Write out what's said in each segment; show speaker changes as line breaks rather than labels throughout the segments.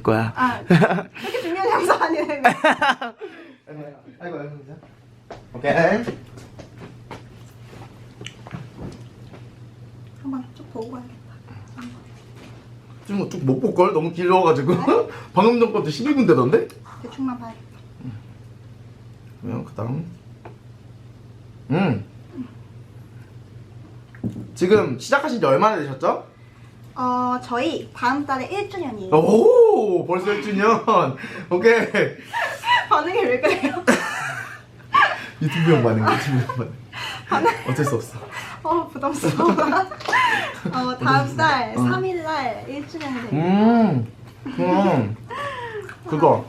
거야.
아, 그렇게 중요한 영상 아니에요.
아이고 진짜. 오케이.
한번 쭉 보고 가야겠다.
지금 쭉 못 볼걸? 너무 길어가지고. 방금 전 것도 12분 되던데?
대충만 봐야겠다.
그러면 그 다음 지금 시작하신 지 얼마나 되셨죠?
저희 다음 달에 1주년이에요.
오 벌써 1주년. 오케이.
반응이 왜 그래요?
유튜브용 반응. 어쩔 수 없어.
부담스러워. 다음 달 3일날 1주년이 돼요.
그거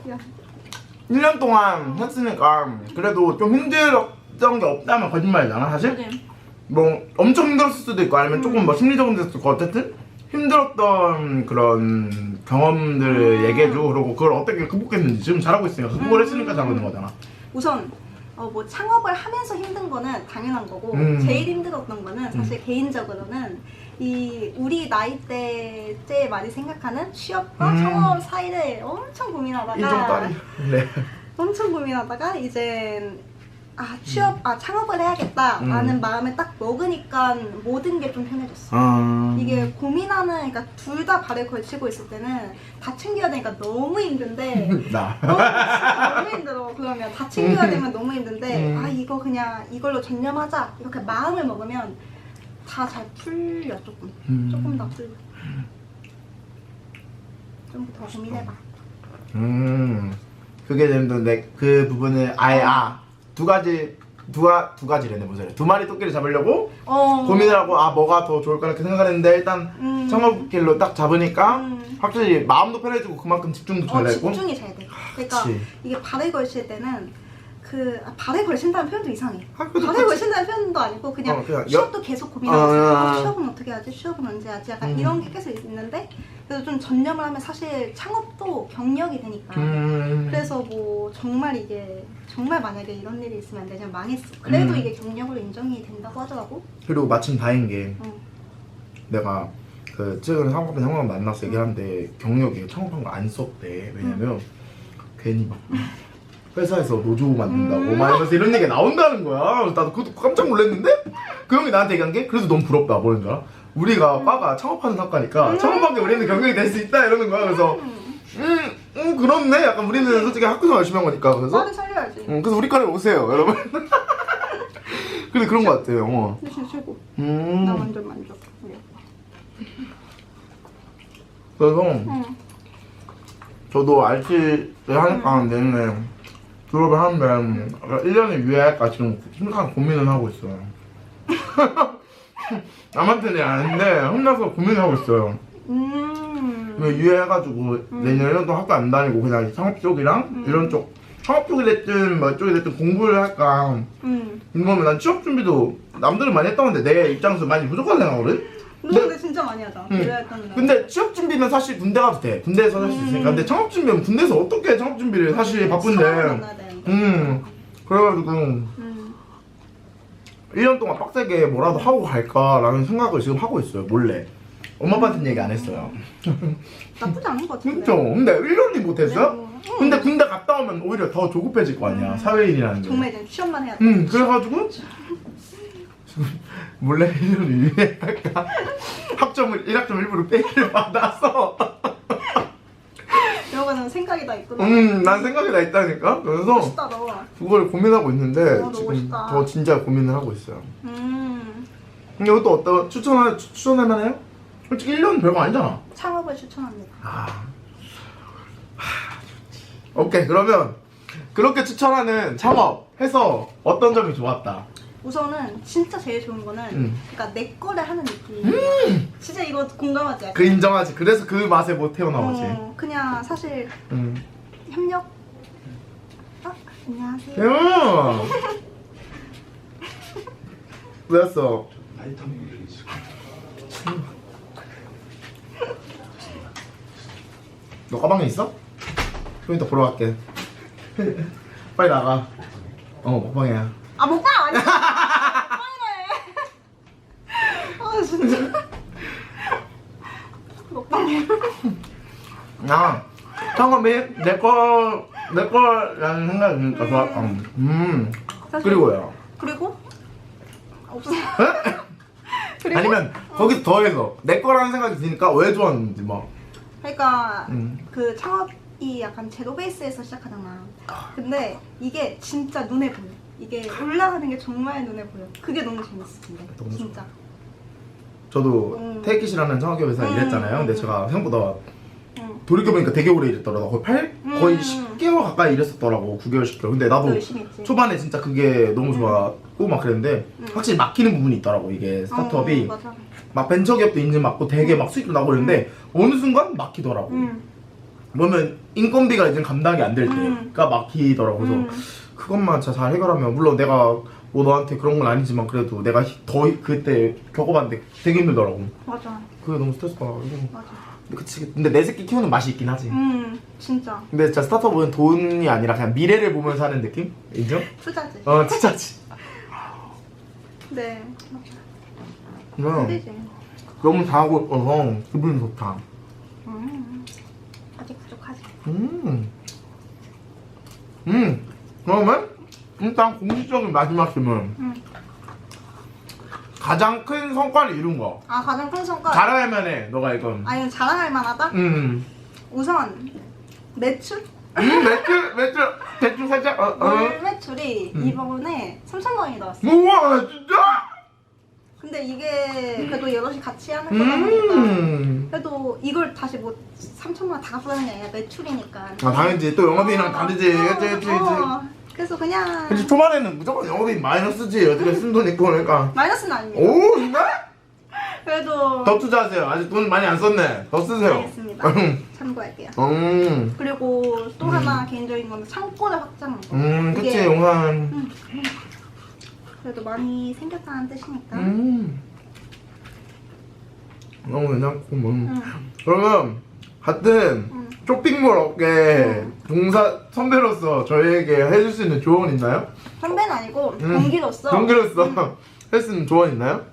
1년 동안 했으니까 그래도 좀 힘들었던 게 없다면 거짓말이잖아 사실?
네.
뭐 엄청 힘들었을 수도 있고 아니면 조금 뭐 심리적인 데도 있고 어쨌든 힘들었던 그런 경험들을 얘기해줘. 그리고 그걸 어떻게 극복했는지 지금 잘하고 있으니까 극복을 했으니까 잘하고 있는 거잖아.
우선 뭐 창업을 하면서 힘든 거는 당연한 거고 제일 힘들었던 거는 사실 개인적으로는 이 우리 나이대 때 많이 생각하는 취업과 창업 사이를 엄청 고민하다가
인정딸이. 네.
엄청 고민하다가 이제 창업을 해야겠다라는 마음을 딱 먹으니까 모든 게 좀 편해졌어. 이게 고민하는, 그러니까 둘 다 발에 걸치고 있을 때는 다 챙겨야 되니까 너무 힘든데
나.
너무 힘들어. 그러면 다 챙겨야 되면 너무 힘든데 이거 그냥 이걸로 전념하자 이렇게 마음을 먹으면 다 잘 풀려. 조금 더 풀려. 좀 더 고민해봐.
그게 되는데 그 부분을 아예 두 가지래네. 무슨 두 마리 토끼를 잡으려고 고민을 하고 뭐가 더 좋을까 이렇게 생각을 했는데 일단 창업길로 딱 잡으니까 확실히 마음도 편해지고 그만큼 집중도 잘 되고.
집중이 잘 돼. 그러니까
그치.
이게 발에 걸칠 때는 발에 걸친다는 표현도 이상해.
그래도
발에 걸친다는 표현도 아니고 그냥 취업도 계속 고민하고 취업은 어떻게 하지? 취업은 언제 하지? 약간 이런 게 계속 있는데 그래서 좀 전념을 하면 사실 창업도 경력이 되니까 그래서 뭐 정말 이게 정말 만약에 이런 일이 있으면 안 되지만 망했어. 그래도 이게 경력으로 인정이 된다고 하더라고.
그리고 마침 다행인 게 내가 그 최근에 상업에 형만 만나서 얘기하는데 경력이 창업한 거 안 썼대. 왜냐면 괜히 막 회사에서 노조 만든다고 막 이러면서 이런 얘기가 나온다는 거야. 그래서 나도 그것도 깜짝 놀랐는데 그 형이 나한테 얘기한 게 그래서 너무 부럽다. 뭐라는 줄 알아? 우리가 과가 창업하는 학과니까 창업하게 우리는 경력이 될 수 있다 이러는 거야. 그래서 그렇네. 약간 우리는 솔직히 학교에서 열심히 한 거니까. 그래서
나를 살려야지.
그래서 우리 과에 오세요 여러분. 근데 그런 거 같아요.
진짜 최고. 나 완전 만족.
그래서 저도 RT를 하니까 내년에 졸업을 하는데 1년을 유예할까 지금 심각한 고민을 하고 있어요. 남한테는 아닌데 혼자서 고민을 하고 있어요. 유예해가지고 내년 1년도 학교 안 다니고 그냥 창업 쪽이랑 이런 쪽 창업 쪽이 됐든 뭐 쪽이 됐든 공부를 할까 이거면 난 취업 준비도 남들은 많이 했다고 하는데 내 입장에서 많이 부족하다 생각하거든?
근데 진짜 많이 하자.
근데 취업 준비는 사실 군대 가도 돼. 군대에서 할 수 있으니까. 근데 창업 준비는 군대에서 어떻게 창업 준비를 사실 바쁜데. 그래가지고 1년 동안 빡세게 뭐라도 하고 갈까라는 생각을 지금 하고 있어요. 몰래. 엄마 아빠한테는 얘기 안 했어요.
나쁘지 않은 것 같은데.
그렇죠. 근데 1년이 못했어요?
네,
근데 군대 갔다 오면 오히려 더 조급해질 거 아니야. 사회인이라는 게.
정말 이제 취업만 해야 돼.
그래가지고 몰래 1년을 유예할까? 학점을 1학점 일부러 빼기를 받아서
이거는 생각이 다 있구나.
난 생각이 다 있다니까? 그래서
멋있다 너.
그걸 고민하고 있는데
너무
지금
멋있다.
더 진짜 고민을 하고 있어요. 근데 이것도 어떤 추천할 만해요? 솔직히 1년 별거 아니잖아.
창업을 추천합니다.
오케이. 그러면 그렇게 추천하는 창업해서 어떤 점이 좋았다?
우선은 진짜 제일 좋은 거는 그러니까 내 거를 하는 느낌. 진짜 이거 공감하지?
그 인정하지. 그래서 그 맛에 못 태어나오지.
그냥 사실 협력. 안녕하세요.
태연! 왜였어? 너 가방에 있어? 좀 이따 보러 갈게. 빨리 나가. 먹방이야.
먹방 아니야. 먹방이네. 진짜. 먹방이야.
창업이 내 거라는 생각이 드니까 좋아.
사실-
그리고요.
그리고 없어. 그리고
아니면 거기서 더해서 내 거라는 생각이 드니까 왜 좋았는지 막.
그러니까 그 창업이 약간 제로 베이스에서 시작하잖아. 근데 이게 진짜 눈에 보여. 이게 올라가는 게 정말 눈에 보여. 그게 너무 재밌어, 근데
너무
진짜.
저도 테이킷이라는 창업회사에 일했잖아요. 근데 제가 생각보다
응.
돌이켜보니까 되게 오래 일했더라고. 거의 10개월 가까이 일했었더라고. 9개월, 10개월. 근데 나도
열심히 했지.
초반에 진짜 그게 너무 좋았고 막 그랬는데 확실히 막히는 부분이 있더라고. 이게 스타트업이
맞아.
막 벤처기업도 인증 받고 되게 막 수익도 나고 그랬는데 어느 순간 막히더라고. 그러면 인건비가 이제 감당이 안 될 때가 막히더라고. 그래서 그것만 진짜 잘 해결하면, 물론 내가 뭐 너한테 그런 건 아니지만 그래도 내가 더 그때 겪어봤는데 되게 힘들더라고.
맞아.
그게 너무 스트레스 받아.
맞아.
그치. 근데 내 새끼 키우는 맛이 있긴 하지.
진짜.
근데 진짜 스타트업은 돈이 아니라 그냥 미래를 보면서 하는 느낌? 인정?
투자지.
진짜지.
네.
그냥
힘들지.
너무 잘하고 있어서 기분이 좋다.
아직 부족하지.
그러면 일단 공식적인 마지막 질문. 가장 큰 성과를 이룬 거.
아, 가장 큰 성과.
자랑할 만해. 너가 이건.
아, 이건 자랑할 만하다? 우선 매출?
매출 대충 살짝.
월 매출이 이번에 3천만 원이 나왔어.
우와 진짜?
근데 이게 그래도 여럿이 같이 하는 거다 보니까 그래도 이걸 다시 뭐 3천만 원 다 갚아가는 게 아니라 매출이니까.
아 당연히 또 영업인이랑 다르지. 그치.
그래서 그냥
그치 초반에는 무조건 영업인 마이너스지. 어떻게 쓴 돈 있고 그러니까.
마이너스는 아닙니다.
오 진짜?
그래도
더 투자하세요. 아직 돈 많이 안 썼네. 더 쓰세요.
알겠습니다. 참고할게요. 그리고 또 하나 개인적인 거는 창고를 확장한 거.
그치
이게
용산.
그래도 많이 생겼다는 뜻이니까.
너무 괜찮고 그러면 같은 쇼핑몰 업계 동사 선배로서 저희에게 해줄 수 있는 조언 있나요?
선배는 아니고 동기로서
동기로서 할 수 있는 조언 있나요?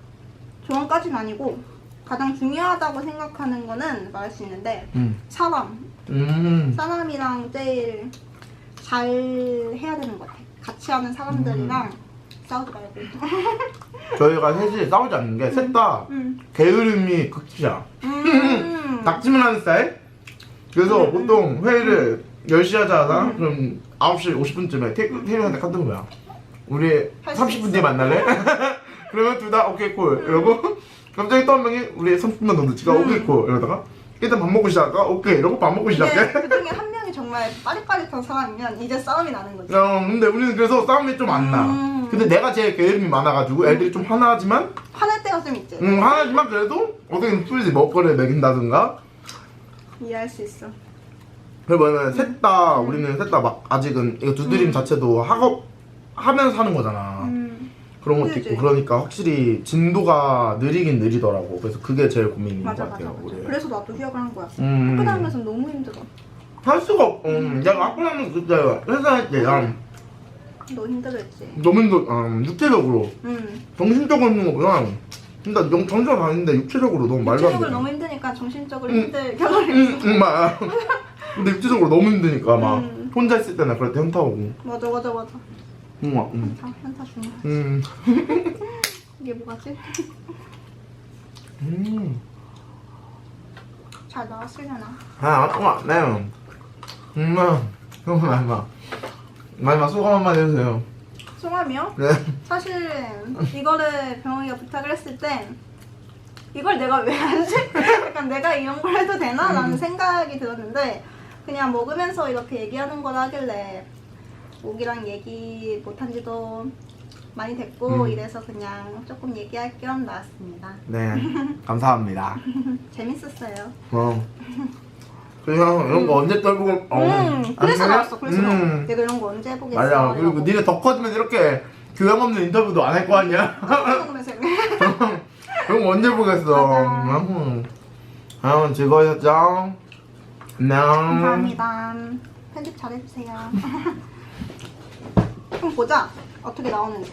조언까지는 아니고 가장 중요하다고 생각하는 거는 말할 수 있는데 사람. 사람이랑 제일 잘 해야 되는 것 같아. 같이 하는 사람들이랑 싸우지 말고.
저희가 셋이 싸우지 않는 게 셋 다 게으름이 극치야. 낙지만 하는 스타일? 그래서 보통 회의를 10시 하자. 그럼 9시 50분쯤에 태일이한테 카톡 거야. 우리 30분 뒤에 만날래? 그러면 둘 다 오케이 콜 이러고 갑자기 또 한 명이 우리 30분만 더 늦지가 오케이 콜 이러다가 일단 밥 먹고 시작할까? 오케이 이러고 밥 먹고 시작해.
그 중에 한 명이 정말 빠릿빠릿한 사람이면 이제 싸움이 나는 거지.
근데 우리는 그래서 싸움이 좀 안 나. 근데 내가 제일 게으름이 많아가지고 애들이 좀 화나지만
화낼 때가 좀 있지.
화나지만 그래도 어떻게든 풀지 먹거리를 먹인다든가.
이해할 수 있어.
그러면은 우리는 셋 다 막 아직은 이거 두드림 자체도 학업 하면서 하는 거잖아. 그런 것도
그치.
있고 그러니까 확실히 진도가 느리긴 느리더라고. 그래서 그게 제일 고민인 것 같아요. 우리.
그래서 나도 휴학을 한 거야. 학교 다니면서 너무 힘들어.
할 수가 없. 내가 학교 다니면서 그때 회사 할 때
너 힘들었지.
너무 육체적으로 정신적으로 힘든 거보다 그러니까 정신적으로 다니는데 육체적으로 너무 말도 안 돼.
육체적으로 너무 힘드니까 정신적으로 힘들 경험이 있어.
맞아. 근데 육체적으로 너무 힘드니까 막 혼자 있을 때나 그럴 때 현타 오고.
맞아. 현타 주는 이게 뭐가지? 잘 나왔으려나?
네. 마지막 소감 한마디 해주세요.
소감이요?
네.
사실 이거를 병원이가 부탁을 했을 때 이걸 내가 왜 하지? 약간 내가 이런 걸 해도 되나? 라는 생각이 들었는데 그냥 먹으면서 이렇게 얘기하는 거라 하길래 목이랑 얘기 못한 지도 많이 됐고 이래서 그냥 조금 얘기할 겸 나왔습니다.
네. 감사합니다.
재밌었어요.
그냥 이런 거 언제 떨고
그래서 나왔어. 그래서 내가 이런 거 언제 해보겠어.
맞아. 그리고 니네 더 커지면 이렇게 교양 없는 인터뷰도 안 할 거 아니야?
먹으면서
그런 거 언제 보겠어. 즐거우셨죠? 안녕.
감사합니다. 편집 잘해주세요. 그럼 보자. 어떻게 나오는지.